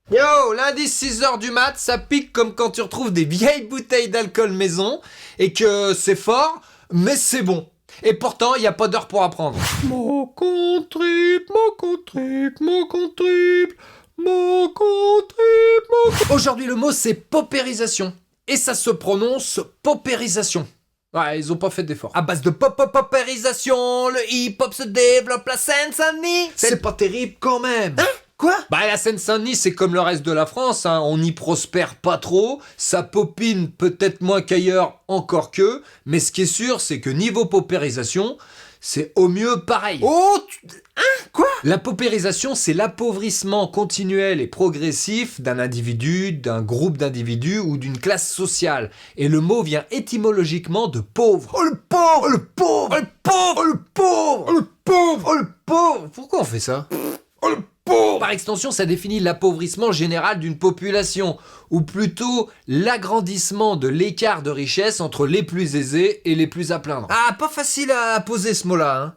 Yo, lundi 6h du mat, ça pique comme quand tu retrouves des vieilles bouteilles d'alcool maison et que c'est fort, mais c'est bon. Et pourtant, il n'y a pas d'heure pour apprendre. Mon compte triple, mon compte triple, mon compte triple, mon compte triple, mon compte... Aujourd'hui, le mot, c'est paupérisation. Et ça se prononce paupérisation. Ouais, ils ont pas fait d'effort. À base de paupérisation, le hip-hop se développe, la Seine-Saint-Denis. C'est pas terrible quand même. Hein? Quoi? Bah la Seine-Saint-Denis c'est comme le reste de la France, hein. On n'y prospère pas trop, ça popine peut-être moins qu'ailleurs, encore que, mais ce qui est sûr c'est que niveau paupérisation, c'est au mieux pareil. Oh, quoi? La paupérisation c'est l'appauvrissement continuel et progressif d'un individu, d'un groupe d'individus ou d'une classe sociale. Et le mot vient étymologiquement de pauvre. Oh le pauvre! Oh le pauvre! Oh le pauvre! Oh le pauvre! Oh le pauvre! Oh le pauvre! Pourquoi on fait ça? Oh le pauvre! Par extension, ça définit l'appauvrissement général d'une population, ou plutôt l'agrandissement de l'écart de richesse entre les plus aisés et les plus à plaindre. Ah, pas facile à poser ce mot-là, hein.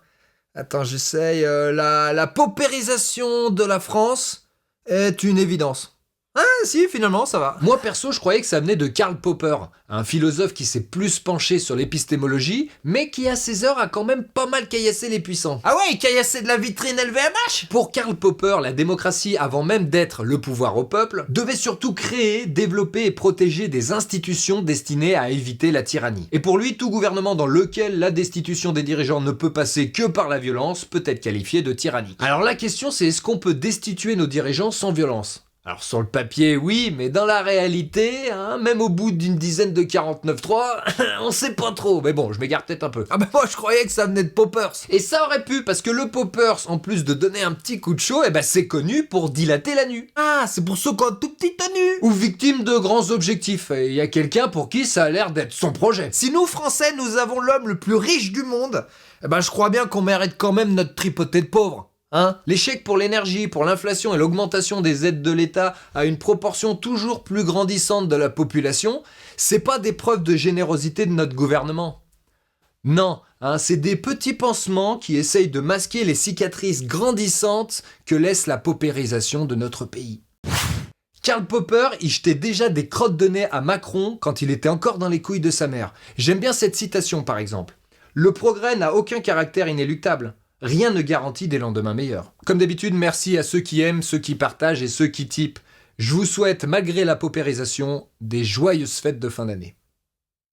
Attends, j'essaye. La paupérisation de la France est une évidence. Ah si, finalement, ça va. Moi perso, je croyais que ça venait de Karl Popper, un philosophe qui s'est plus penché sur l'épistémologie, mais qui à ses heures a quand même pas mal caillassé les puissants. Ah ouais, il caillassait de la vitrine LVMH. Pour Karl Popper, la démocratie, avant même d'être le pouvoir au peuple, devait surtout créer, développer et protéger des institutions destinées à éviter la tyrannie. Et pour lui, tout gouvernement dans lequel la destitution des dirigeants ne peut passer que par la violence peut être qualifié de tyrannique. Alors la question c'est, est-ce qu'on peut destituer nos dirigeants sans violence ? Alors sur le papier, oui, mais dans la réalité, hein, même au bout d'une dizaine de 49.3, on sait pas trop. Mais bon, je m'égare peut-être un peu. Ah bah moi je croyais que ça venait de Poppers. Et ça aurait pu, parce que le Poppers, en plus de donner un petit coup de chaud, eh ben c'est connu pour dilater la nuit. Ah, c'est pour ceux qui ont un tout petit tenue. Ou victime de grands objectifs. Et il y a quelqu'un pour qui ça a l'air d'être son projet. Si nous, Français, nous avons l'homme le plus riche du monde, eh ben je crois bien qu'on mérite quand même notre tripoté de pauvres. Hein ? Les chèques pour l'énergie, pour l'inflation et l'augmentation des aides de l'État à une proportion toujours plus grandissante de la population, c'est pas des preuves de générosité de notre gouvernement. Non, hein, c'est des petits pansements qui essayent de masquer les cicatrices grandissantes que laisse la paupérisation de notre pays. Karl Popper, il jetait déjà des crottes de nez à Macron quand il était encore dans les couilles de sa mère. J'aime bien cette citation par exemple. Le progrès n'a aucun caractère inéluctable. Rien ne garantit des lendemains meilleurs. Comme d'habitude, merci à ceux qui aiment, ceux qui partagent et ceux qui typent. Je vous souhaite, malgré la paupérisation, des joyeuses fêtes de fin d'année.